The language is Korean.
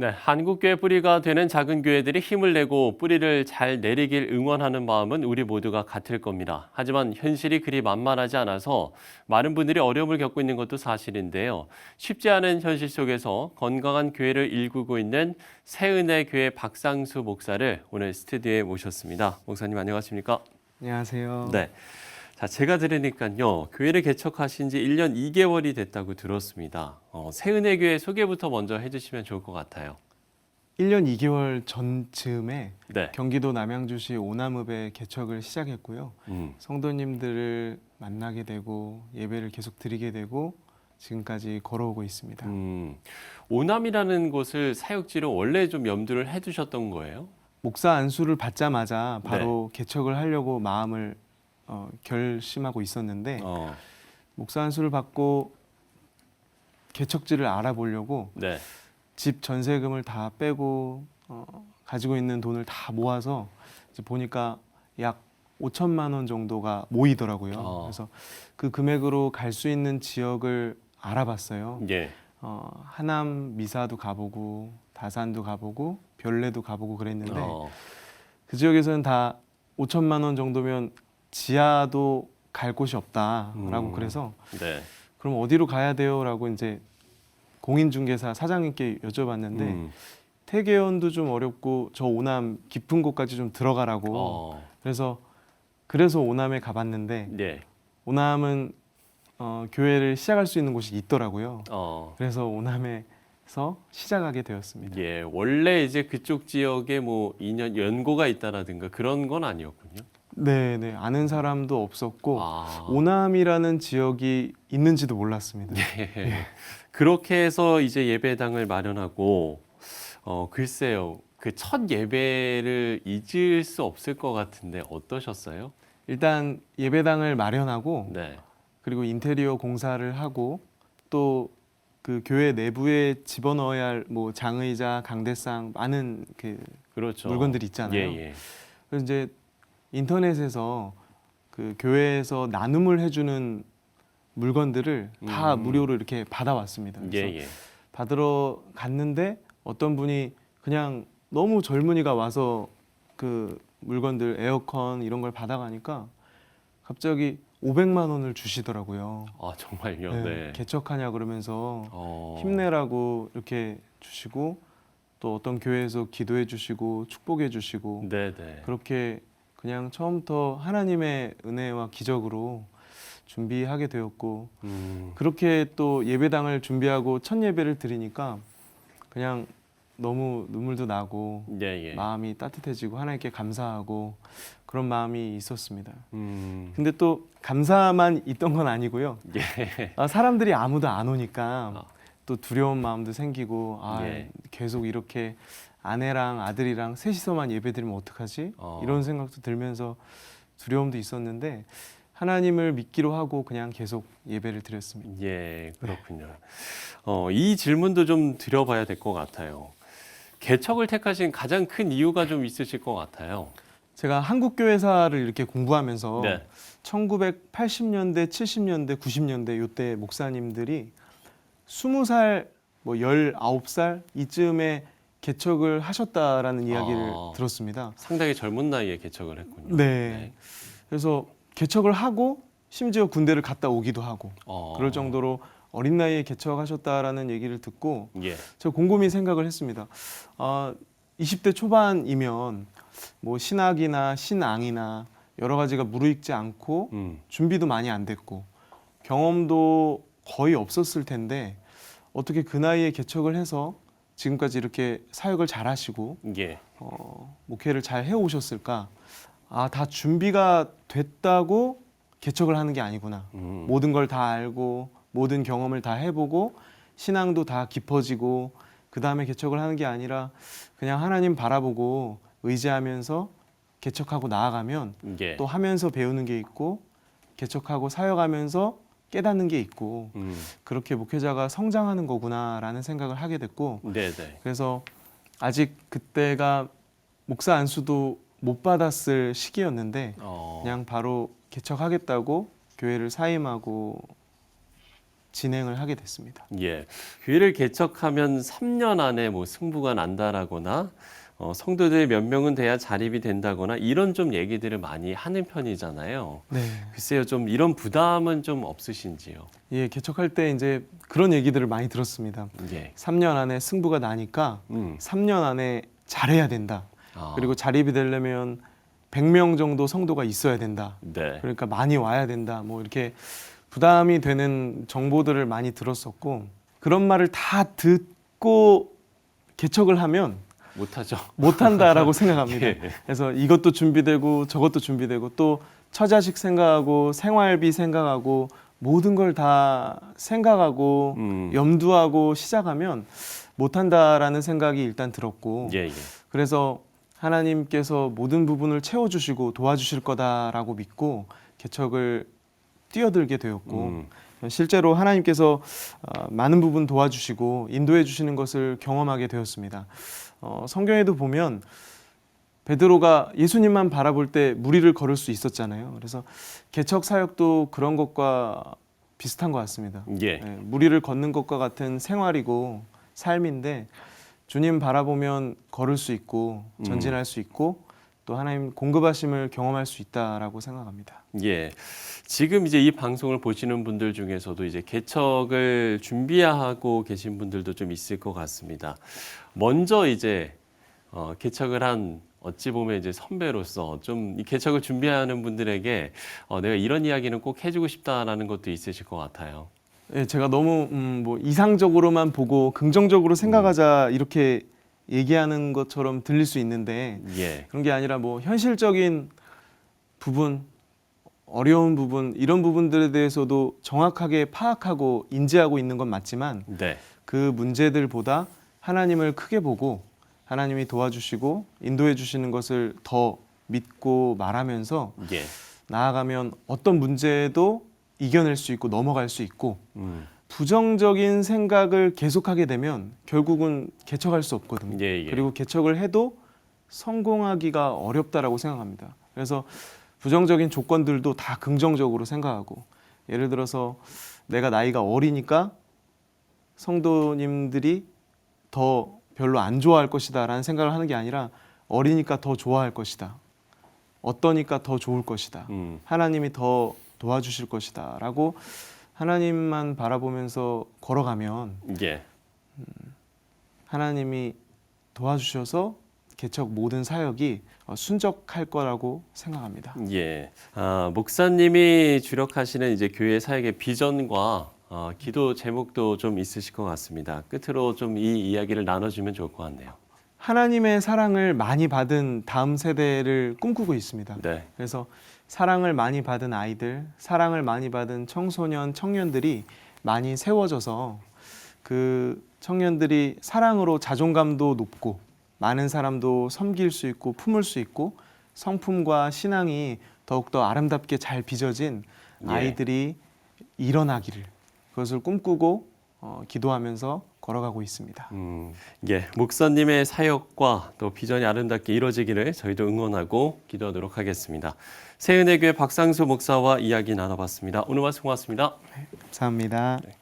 네, 한국교회 뿌리가 되는 작은 교회들이 힘을 내고 뿌리를 잘 내리길 응원하는 마음은 우리 모두가 같을 겁니다. 하지만 현실이 그리 만만하지 않아서 많은 분들이 어려움을 겪고 있는 것도 사실인데요. 쉽지 않은 현실 속에서 건강한 교회를 일구고 있는 새은혜 교회 박상수 목사를 오늘 스튜디오에 모셨습니다. 목사님 안녕하십니까? 안녕하세요. 네. 자, 제가 들으니까요. 교회를 개척하신 지 1년 2개월이 됐다고 들었습니다. 새은혜 교회 소개부터 먼저 해주시면 좋을 것 같아요. 1년 2개월 전쯤에 네. 경기도 남양주시 오남읍에 개척을 시작했고요. 성도님들을 만나게 되고 예배를 계속 드리게 되고 지금까지 걸어오고 있습니다. 오남이라는 곳을 사역지로 원래 좀 염두를 해두셨던 거예요? 목사 안수를 받자마자 바로 개척을 하려고 마음을 결심하고 있었는데 목사 안수를 받고 개척지를 알아보려고 네. 집 전세금을 다 빼고 가지고 있는 돈을 다 모아서 이제 보니까 약 5천만 원 정도가 모이더라고요. 그래서 그 금액으로 갈 수 있는 지역을 알아봤어요. 예. 하남 미사도 가보고 다산도 가보고 별내도 가보고 그랬는데 그 지역에서는 다 5천만 원 정도면 지하도 갈 곳이 없다라고 그래서 네. 그럼 어디로 가야 돼요라고 이제 공인중개사 사장님께 여쭤봤는데 태계원도 좀 어렵고 저 오남 깊은 곳까지 좀 들어가라고 그래서 오남에 가봤는데 네. 오남은 교회를 시작할 수 있는 곳이 있더라고요. 그래서 오남에서 시작하게 되었습니다. 예, 원래 이제 그쪽 지역에 뭐 인연 연고가 있다라든가 그런 건 아니었군요. 네, 아는 사람도 없었고 오남이라는 지역이 있는지도 몰랐습니다. 예. 그렇게 해서 이제 예배당을 마련하고 글쎄요. 그 첫 예배를 잊을 수 없을 것 같은데 어떠셨어요? 일단 예배당을 마련하고 네. 그리고 인테리어 공사를 하고 또 그 교회 내부에 집어넣어야 할 뭐 장의자, 강대상 많은 그 그렇죠. 물건들이 있잖아요. 예. 그래서 이제 인터넷에서 그 교회에서 나눔을 해주는 물건들을 다 무료로 이렇게 받아왔습니다. 그래서 예. 받으러 갔는데 어떤 분이 그냥 너무 젊은이가 와서 그 물건들 에어컨 이런 걸 받아가니까 갑자기 500만 원을 주시더라고요. 아, 정말요? 네, 네. 개척하냐 그러면서 힘내라고 이렇게 주시고 또 어떤 교회에서 기도해 주시고 축복해 주시고 네네. 그렇게 그냥 처음부터 하나님의 은혜와 기적으로 준비하게 되었고 그렇게 또 예배당을 준비하고 첫 예배를 드리니까 그냥 너무 눈물도 나고 예. 마음이 따뜻해지고 하나님께 감사하고 그런 마음이 있었습니다. 음. 근데 또 감사만 있던 건 아니고요. 예. 사람들이 아무도 안 오니까 또 두려운 마음도 생기고 예. 계속 이렇게 아내랑 아들이랑 셋이서만 예배드리면 어떡하지? 이런 생각도 들면서 두려움도 있었는데 하나님을 믿기로 하고 그냥 계속 예배를 드렸습니다. 예, 그렇군요. 이 질문도 좀 드려봐야 될 것 같아요. 개척을 택하신 가장 큰 이유가 좀 있으실 것 같아요. 제가 한국교회사를 이렇게 공부하면서 네. 1980년대, 70년대, 90년대 요때 목사님들이 20살, 뭐 19살 이쯤에 개척을 하셨다라는 이야기를 들었습니다. 상당히 젊은 나이에 개척을 했군요. 네. 그래서 개척을 하고 심지어 군대를 갔다 오기도 하고 그럴 정도로 어린 나이에 개척하셨다라는 얘기를 듣고 예. 제가 곰곰이 생각을 했습니다. 20대 초반이면 뭐 신학이나 신앙이나 여러 가지가 무르익지 않고 준비도 많이 안 됐고 경험도 거의 없었을 텐데 어떻게 그 나이에 개척을 해서 지금까지 이렇게 사역을 잘 하시고 예. 목회를 잘 해오셨을까? 다 준비가 됐다고 개척을 하는 게 아니구나. 모든 걸 다 알고 모든 경험을 다 해보고 신앙도 다 깊어지고 그 다음에 개척을 하는 게 아니라 그냥 하나님 바라보고 의지하면서 개척하고 나아가면 예. 또 하면서 배우는 게 있고 개척하고 사역하면서 깨닫는 게 있고 그렇게 목회자가 성장하는 거구나라는 생각을 하게 됐고 네네. 그래서 아직 그때가 목사 안수도 못 받았을 시기였는데 그냥 바로 개척하겠다고 교회를 사임하고 진행을 하게 됐습니다. 예. 교회를 개척하면 3년 안에 뭐 승부가 난다라거나 성도들 몇 명은 돼야 자립이 된다거나 이런 좀 얘기들을 많이 하는 편이잖아요. 네. 글쎄요, 좀 이런 부담은 좀 없으신지요? 예, 개척할 때 이제 그런 얘기들을 많이 들었습니다. 예. 3년 안에 승부가 나니까 3년 안에 잘해야 된다. 아, 그리고 자립이 되려면 100명 정도 성도가 있어야 된다. 네. 그러니까 많이 와야 된다. 뭐 이렇게 부담이 되는 정보들을 많이 들었었고 그런 말을 다 듣고 개척을 하면 못하죠. 못한다라고 생각합니다. 예. 그래서 이것도 준비되고 저것도 준비되고 또 처자식 생각하고 생활비 생각하고 모든 걸 다 생각하고 염두하고 시작하면 못한다라는 생각이 일단 들었고 예, 예. 그래서 하나님께서 모든 부분을 채워주시고 도와주실 거다라고 믿고 개척을 뛰어들게 되었고 실제로 하나님께서 많은 부분 도와주시고 인도해 주시는 것을 경험하게 되었습니다. 성경에도 보면 베드로가 예수님만 바라볼 때 무리를 걸을 수 있었잖아요. 그래서 개척 사역도 그런 것과 비슷한 것 같습니다. 예. 네, 무리를 걷는 것과 같은 생활이고 삶인데 주님 바라보면 걸을 수 있고 전진할 수 있고 또 하나님 공급하심을 경험할 수 있다라고 생각합니다. 예. 지금 이제 이 방송을 보시는 분들 중에서도 이제 개척을 준비하고 계신 분들도 좀 있을 것 같습니다. 먼저 이제 개척을 한 어찌 보면 이제 선배로서 좀 이 개척을 준비하는 분들에게 내가 이런 이야기는 꼭 해주고 싶다라는 것도 있으실 것 같아요. 예, 제가 너무 뭐 이상적으로만 보고 긍정적으로 생각하자 이렇게 얘기하는 것처럼 들릴 수 있는데 예. 그런 게 아니라 뭐 현실적인 부분, 어려운 부분 이런 부분들에 대해서도 정확하게 파악하고 인지하고 있는 건 맞지만 네. 그 문제들보다 하나님을 크게 보고 하나님이 도와주시고 인도해 주시는 것을 더 믿고 말하면서 예. 나아가면 어떤 문제도 이겨낼 수 있고 넘어갈 수 있고 부정적인 생각을 계속하게 되면 결국은 개척할 수 없거든요. 예, 예. 그리고 개척을 해도 성공하기가 어렵다라고 생각합니다. 그래서 부정적인 조건들도 다 긍정적으로 생각하고 예를 들어서 내가 나이가 어리니까 성도님들이 더 별로 안 좋아할 것이다 라는 생각을 하는 게 아니라 어리니까 더 좋아할 것이다. 어떠니까 더 좋을 것이다. 하나님이 더 도와주실 것이다 라고 하나님만 바라보면서 걸어가면 예. 하나님이 도와주셔서 개척 모든 사역이 순적할 거라고 생각합니다. 예. 목사님이 주력하시는 이제 교회 사역의 비전과 기도 제목도 좀 있으실 것 같습니다. 끝으로 좀 이 이야기를 나눠주면 좋을 것 같네요. 하나님의 사랑을 많이 받은 다음 세대를 꿈꾸고 있습니다. 네. 그래서 사랑을 많이 받은 아이들, 사랑을 많이 받은 청소년, 청년들이 많이 세워져서 그 청년들이 사랑으로 자존감도 높고 많은 사람도 섬길 수 있고 품을 수 있고 성품과 신앙이 더욱더 아름답게 잘 빚어진 아이들이 일어나기를 그것을 꿈꾸고 기도하면서 걸어가고 있습니다. 예, 목사님의 사역과 또 비전이 아름답게 이루어지기를 저희도 응원하고 기도하도록 하겠습니다. 새은혜교회 박상수 목사와 이야기 나눠봤습니다. 오늘 말씀 고맙습니다. 감사합니다. 네.